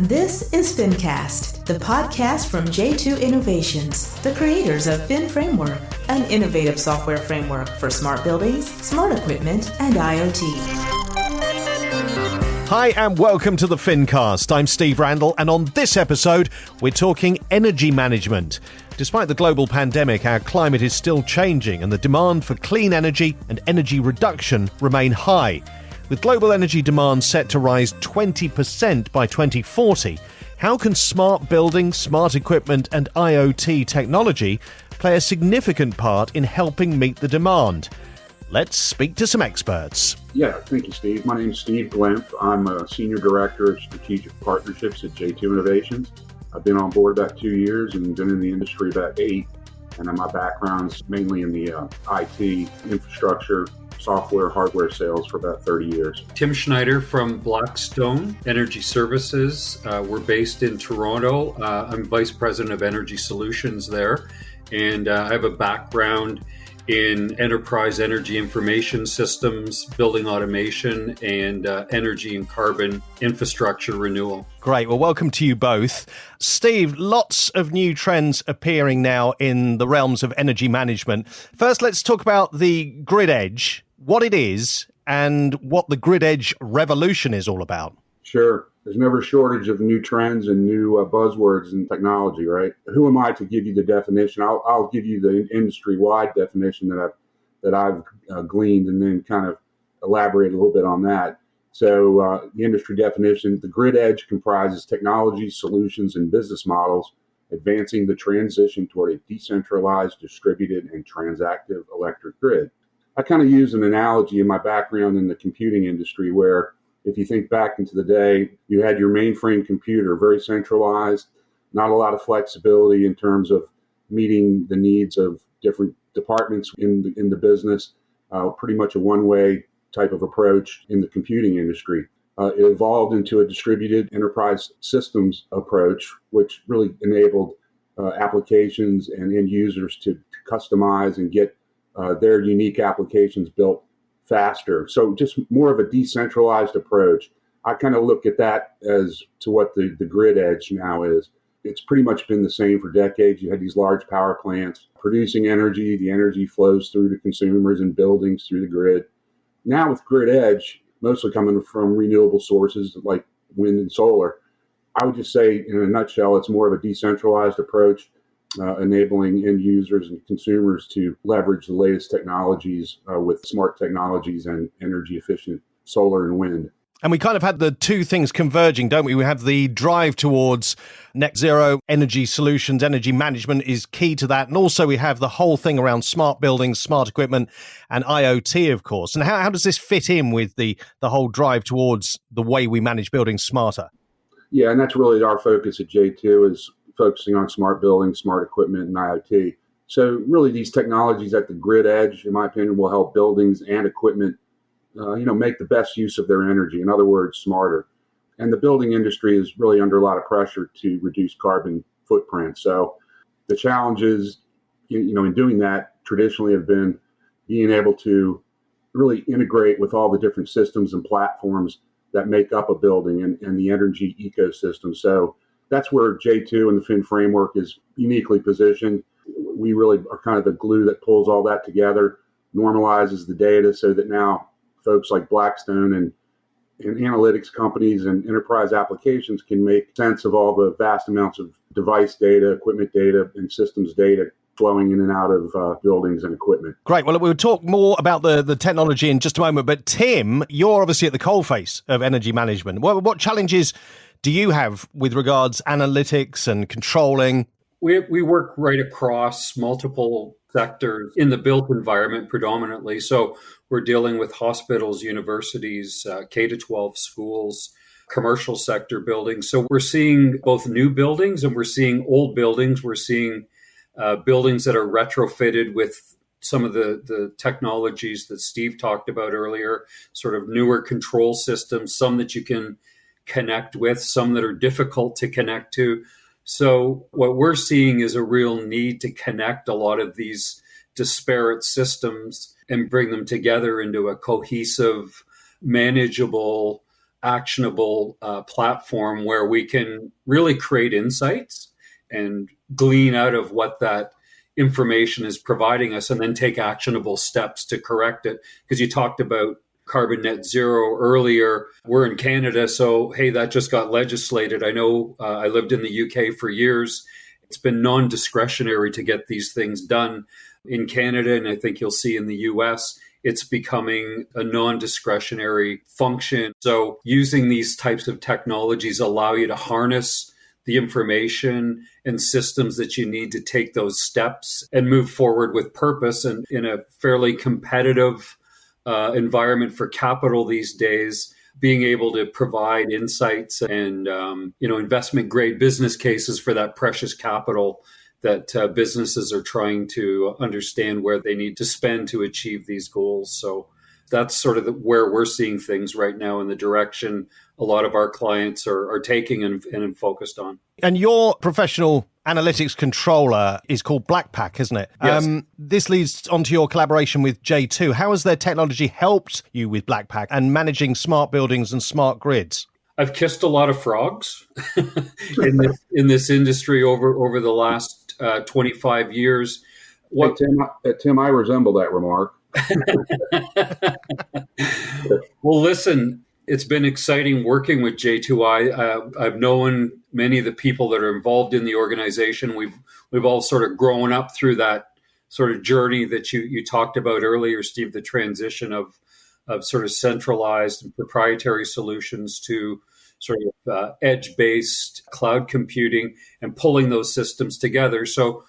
This is FinCast, the podcast from J2 Innovations, the creators of Fin Framework, an innovative software framework for smart buildings, smart equipment, and IoT. Hi and welcome to the FinCast. I'm Steve Randall, and on this episode, we're talking energy management. Despite the global pandemic, our climate is still changing and the demand for clean energy and energy reduction remain high. With global energy demand set to rise 20% by 2040, how can smart buildings, smart equipment and IoT technology play a significant part in helping meet the demand? Let's speak to some experts. Yeah, thank you, Steve. My name is Steve Glimp. I'm a Senior Director of Strategic Partnerships at J2 Innovations. I've been on board about 2 years and been in the industry about 8. And my background's mainly in the IT, infrastructure, software, hardware sales for about 30 years. Tim Schneider from Blackstone Energy Services. We're based in Toronto. I'm Vice President of Energy Solutions there. And I have a background in enterprise energy information systems, building automation, and energy and carbon infrastructure renewal. Great. Well, welcome to you both. Steve, lots of new trends appearing now in the realms of energy management. First, let's talk about the grid edge, what it is, and what the grid edge revolution is all about. Sure. There's never a shortage of new trends and new buzzwords in technology, right? Who am I to give you the definition? I'll give you the industry-wide definition that I've gleaned, and then kind of elaborate a little bit on that. So the industry definition: the grid edge comprises technology, solutions, and business models advancing the transition toward a decentralized, distributed, and transactive electric grid. I kind of use an analogy in my background in the computing industry where, if you think back into the day, you had your mainframe computer, very centralized, not a lot of flexibility in terms of meeting the needs of different departments in the business, pretty much a one-way type of approach in the computing industry. It evolved into a distributed enterprise systems approach, which really enabled applications and end users to customize and get their unique applications built faster. So just more of a decentralized approach. I kind of look at that as to what the grid edge now is. It's pretty much been the same for decades. You had these large power plants producing energy. The energy flows through to consumers and buildings through the grid. Now with grid edge, mostly coming from renewable sources like wind and solar, I would just say in a nutshell, it's more of a decentralized approach, enabling end users and consumers to leverage the latest technologies with smart technologies and energy efficient solar and wind. And we kind of had the two things converging, don't we? We have the drive towards net zero energy solutions, energy management is key to that. And also we have the whole thing around smart buildings, smart equipment, and IoT, of course. And how does this fit in with the whole drive towards the way we manage buildings smarter? Yeah, and that's really our focus at J2, is focusing on smart buildings, smart equipment, and IoT. So really these technologies at the grid edge, in my opinion, will help buildings and equipment make the best use of their energy. In other words, smarter. And the building industry is really under a lot of pressure to reduce carbon footprint. So the challenges, in doing that traditionally have been being able to really integrate with all the different systems and platforms that make up a building and the energy ecosystem. So that's where J2 and the Fin framework is uniquely positioned. We really are kind of the glue that pulls all that together, normalizes the data so that now folks like Blackstone and analytics companies and enterprise applications can make sense of all the vast amounts of device data, equipment data, and systems data flowing in and out of buildings and equipment. Great. Well, we'll talk more about the technology in just a moment. But Tim, you're obviously at the coalface of energy management. What challenges do you have with regards analytics and controlling? We work right across multiple sectors in the built environment predominantly. So we're dealing with hospitals, universities, K-12 schools, commercial sector buildings. So we're seeing both new buildings and we're seeing old buildings. We're seeing buildings that are retrofitted with some of the technologies that Steve talked about earlier, sort of newer control systems, some that you can connect with, some that are difficult to connect to. So what we're seeing is a real need to connect a lot of these disparate systems and bring them together into a cohesive, manageable actionable platform where we can really create insights and glean out of what that information is providing us and then take actionable steps to correct it. Because you talked about carbon net zero earlier. We're in Canada, so hey, that just got legislated. I know I lived in the UK for years. It's been non-discretionary to get these things done in Canada, and I think you'll see in the US, it's becoming a non-discretionary function. So using these types of technologies allow you to harness the information and systems that you need to take those steps and move forward with purpose. And in a fairly competitive environment for capital these days, being able to provide insights and investment grade business cases for that precious capital that businesses are trying to understand where they need to spend to achieve these goals. So that's sort of where we're seeing things right now in the direction a lot of our clients are taking and focused on. And your professional analytics controller is called BlackPack, isn't it? Yes. This leads onto your collaboration with J2. How has their technology helped you with BlackPack and managing smart buildings and smart grids? I've kissed a lot of frogs in this industry over the last 25 years. Hey, Tim, I resemble that remark. Well, listen, it's been exciting working with J2I. I've known many of the people that are involved in the organization. We've all sort of grown up through that sort of journey that you talked about earlier, Steve, the transition of sort of centralized and proprietary solutions to sort of edge-based cloud computing and pulling those systems together. So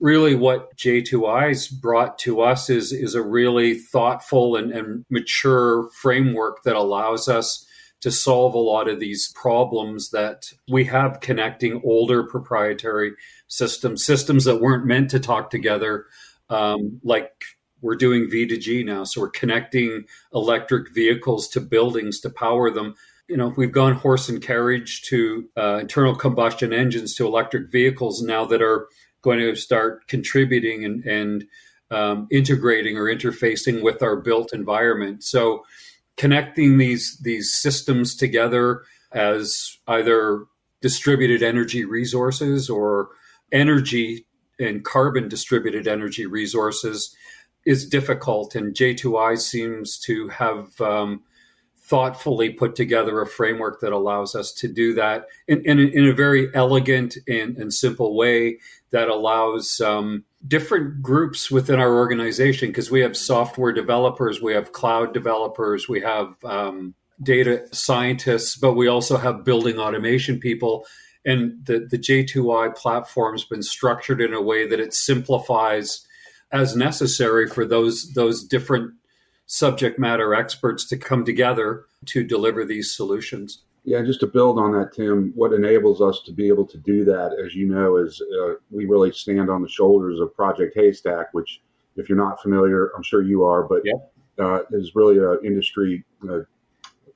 really what J2I's brought to us is a really thoughtful and mature framework that allows us to solve a lot of these problems that we have connecting older proprietary systems that weren't meant to talk together, like we're doing V2G now. So we're connecting electric vehicles to buildings to power them. We've gone horse and carriage to internal combustion engines to electric vehicles now that are going to start contributing and integrating or interfacing with our built environment. So connecting these systems together as either distributed energy resources or energy and carbon distributed energy resources is difficult. And J2I seems to have thoughtfully put together a framework that allows us to do that in a very elegant and simple way that allows different groups within our organization, because we have software developers, we have cloud developers, we have data scientists, but we also have building automation people. And the J2I platform has been structured in a way that it simplifies as necessary for those different subject matter experts to come together to deliver these solutions. Yeah, just to build on that, Tim, what enables us to be able to do that, as you know, is we really stand on the shoulders of Project Haystack, which, if you're not familiar, I'm sure you are, but is really an industry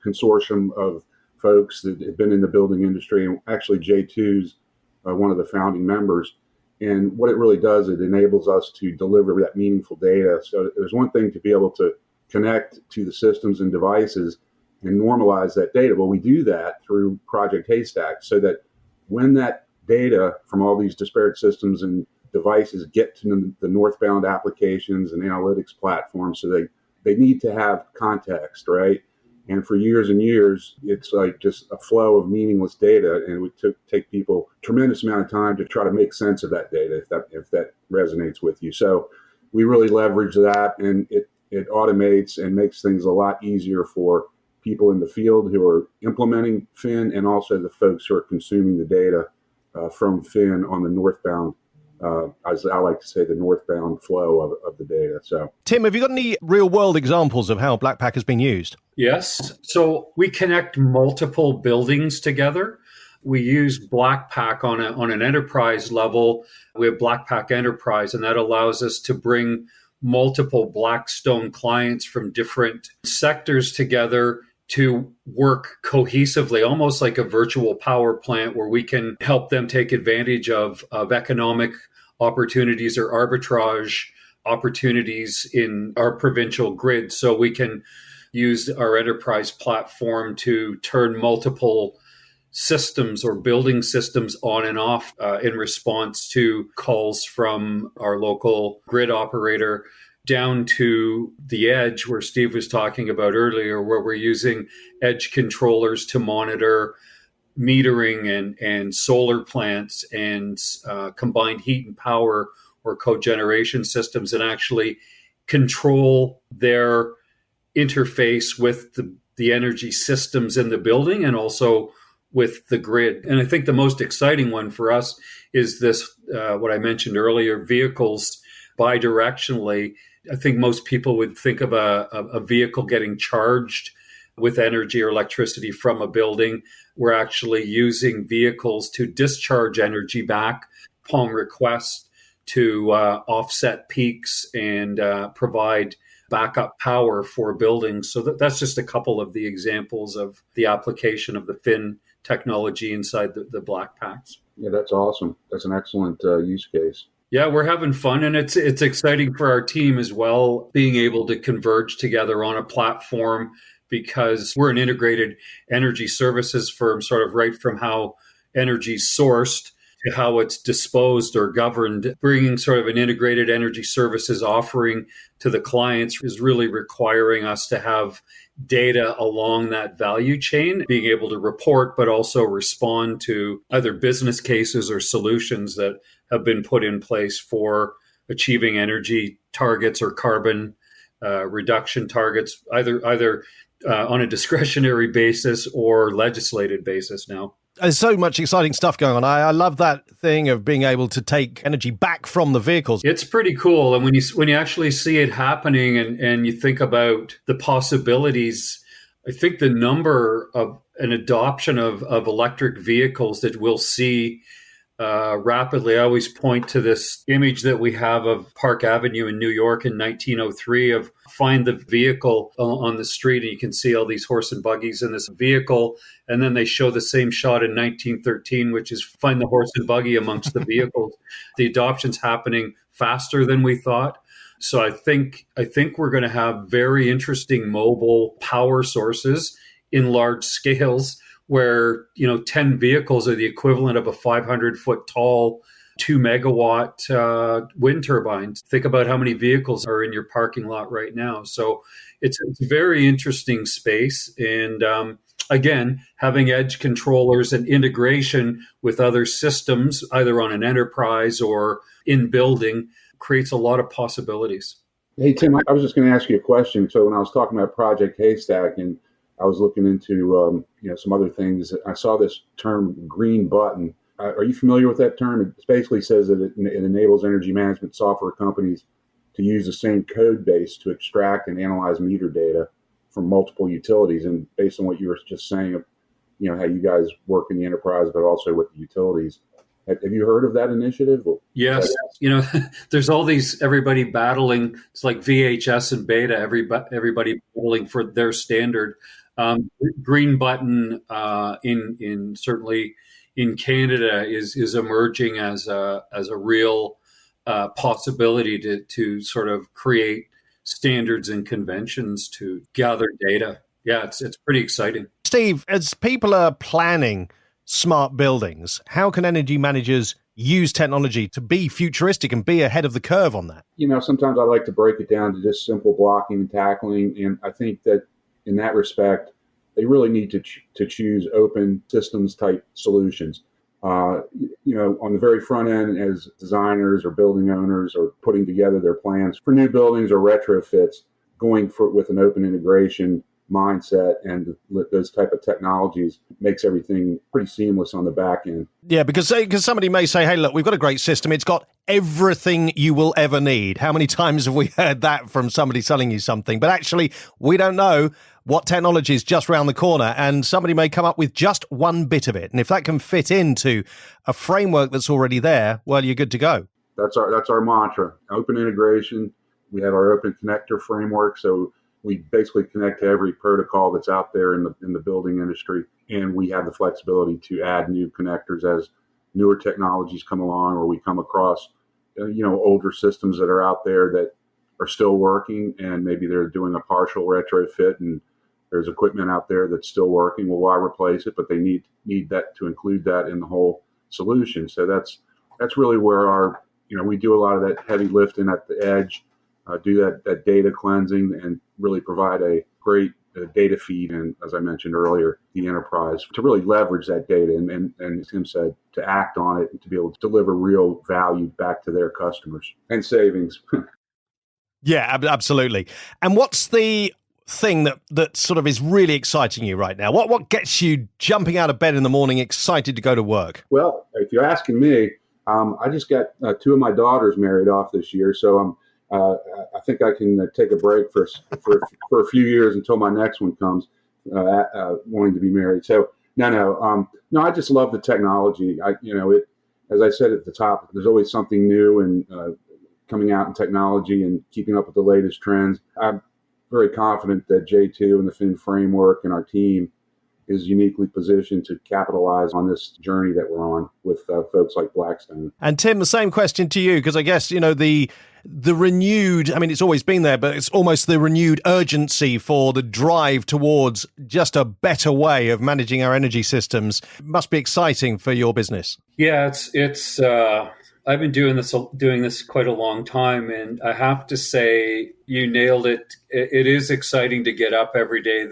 consortium of folks that have been in the building industry. And actually, J2's one of the founding members. And what it really does, it enables us to deliver that meaningful data. So there's one thing to be able to connect to the systems and devices and normalize that data. Well, we do that through Project Haystack so that when that data from all these disparate systems and devices get to the northbound applications and analytics platforms, so they need to have context, right? And for years and years, it's like just a flow of meaningless data, and it would take people a tremendous amount of time to try to make sense of that data, if that resonates with you. So we really leverage that, and it automates and makes things a lot easier for people in the field who are implementing Fin, and also the folks who are consuming the data from Fin on the northbound, as I like to say, the northbound flow of the data. So, Tim, have you got any real-world examples of how BlackPack has been used? Yes. So we connect multiple buildings together. We use BlackPack on an enterprise level. We have BlackPack Enterprise, and that allows us to bring multiple Blackstone clients from different sectors together to work cohesively, almost like a virtual power plant where we can help them take advantage of economic opportunities or arbitrage opportunities in our provincial grid. So we can used our enterprise platform to turn multiple systems or building systems on and off in response to calls from our local grid operator, down to the edge where Steve was talking about earlier, where we're using edge controllers to monitor metering and solar plants and combined heat and power or cogeneration systems, and actually control their interface with the energy systems in the building and also with the grid. And I think the most exciting one for us is this, what I mentioned earlier, vehicles bidirectionally. I think most people would think of a vehicle getting charged with energy or electricity from a building. We're actually using vehicles to discharge energy back upon request to offset peaks and provide backup power for buildings. So that's just a couple of the examples of the application of the Fin technology inside the black packs. Yeah, that's awesome. That's an excellent use case. Yeah, we're having fun, and it's exciting for our team as well, being able to converge together on a platform, because we're an integrated energy services firm, sort of right from how energy is sourced to how it's disposed or governed. Bringing sort of an integrated energy services offering to the clients is really requiring us to have data along that value chain, being able to report, but also respond to either business cases or solutions that have been put in place for achieving energy targets or carbon reduction targets, either on a discretionary basis or legislated basis now. There's so much exciting stuff going on. I love that thing of being able to take energy back from the vehicles. It's pretty cool. And when you actually see it happening and you think about the possibilities, I think the number of an adoption of electric vehicles that we'll see rapidly. I always point to this image that we have of Park Avenue in New York in 1903 of find the vehicle on the street, and you can see all these horse and buggies in this vehicle. And then they show the same shot in 1913, which is find the horse and buggy amongst the vehicles. The adoption's happening faster than we thought. So I think we're going to have very interesting mobile power sources in large scales, where 10 vehicles are the equivalent of a 500-foot tall 2 megawatt wind turbines. Think about how many vehicles are in your parking lot right now. So it's a very interesting space. And again, having edge controllers and integration with other systems, either on an enterprise or in building, creates a lot of possibilities. Hey, Tim, I was just going to ask you a question. So when I was talking about Project Haystack and I was looking into some other things, I saw this term green button. Are you familiar with that term? It basically says that it enables energy management software companies to use the same code base to extract and analyze meter data from multiple utilities. And based on what you were just saying, how you guys work in the enterprise, but also with the utilities. Have you heard of that initiative? Yes. There's all these, everybody battling. It's like VHS and beta, everybody battling for their standard. Green button in certainly in Canada is emerging as a real possibility to sort of create standards and conventions to gather data. Yeah, it's pretty exciting. Steve, as people are planning smart buildings, how can energy managers use technology to be futuristic and be ahead of the curve on that? Sometimes I like to break it down to just simple blocking and tackling. And I think that in that respect, they really need to choose open systems type solutions. On the very front end, as designers or building owners are putting together their plans for new buildings or retrofits, going with an open integration mindset and those type of technologies makes everything pretty seamless on the back end. Yeah, because somebody may say, hey, look, we've got a great system. It's got everything you will ever need. How many times have we heard that from somebody selling you something? But actually, we don't know what technology is just around the corner, and somebody may come up with just one bit of it. And if that can fit into a framework that's already there, well, you're good to go. That's our mantra, open integration. We have our open connector framework, so we basically connect to every protocol that's out there in the building industry, and we have the flexibility to add new connectors as newer technologies come along, or we come across older systems that are out there that are still working, and maybe they're doing a partial retrofit, and there's equipment out there that's still working. Well, why replace it? But they need that to include that in the whole solution. So that's really where we do a lot of that heavy lifting at the edge, do that data cleansing, and really provide a great data feed, and as I mentioned earlier, the enterprise to really leverage that data and as Tim said, to act on it and to be able to deliver real value back to their customers and savings. Yeah, absolutely. And what's the thing that sort of is really exciting you right now? What gets you jumping out of bed in the morning, excited to go to work? Well, if you're asking me, I just got two of my daughters married off this year, so I think I can take a break for a few years until my next one comes, wanting to be married. So no, I just love the technology. As I said at the top, there's always something new and coming out in technology and keeping up with the latest trends. I'm very confident that J2 and the Fin framework and our team is uniquely positioned to capitalize on this journey that we're on with folks like Blackstone. And Tim, the same question to you, because I guess, the renewed, I mean, it's always been there, but it's almost the renewed urgency for the drive towards just a better way of managing our energy systems must be exciting for your business. Yeah, it's I've been doing this quite a long time, and I have to say, you nailed it. It is exciting to get up every day.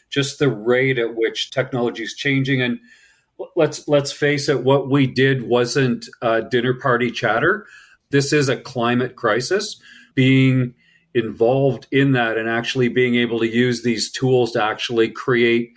Just the rate at which technology is changing, and let's face it, what we did wasn't dinner party chatter. This is a climate crisis. Being involved in that and actually being able to use these tools to actually create,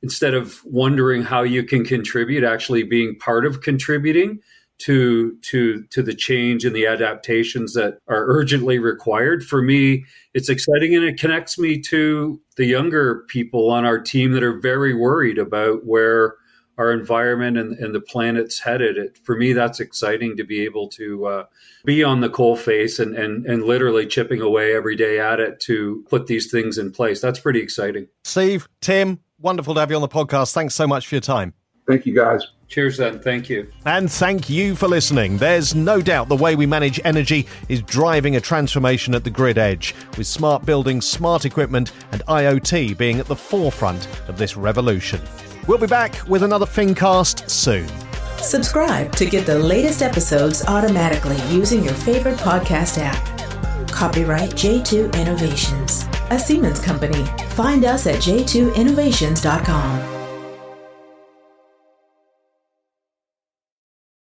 instead of wondering how you can contribute, actually being part of contributing to the change and the adaptations that are urgently required. For me, it's exciting, and it connects me to the younger people on our team that are very worried about where our environment and the planet's headed. For me, that's exciting to be able to be on the coalface and literally chipping away every day at it to put these things in place. That's pretty exciting. Steve, Tim, wonderful to have you on the podcast. Thanks so much for your time. Thank you, guys. Cheers, then. Thank you. And thank you for listening. There's no doubt the way we manage energy is driving a transformation at the grid edge, with smart buildings, smart equipment, and IoT being at the forefront of this revolution. We'll be back with another Fincast soon. Subscribe to get the latest episodes automatically using your favorite podcast app. Copyright J2 Innovations, a Siemens company. Find us at j2innovations.com.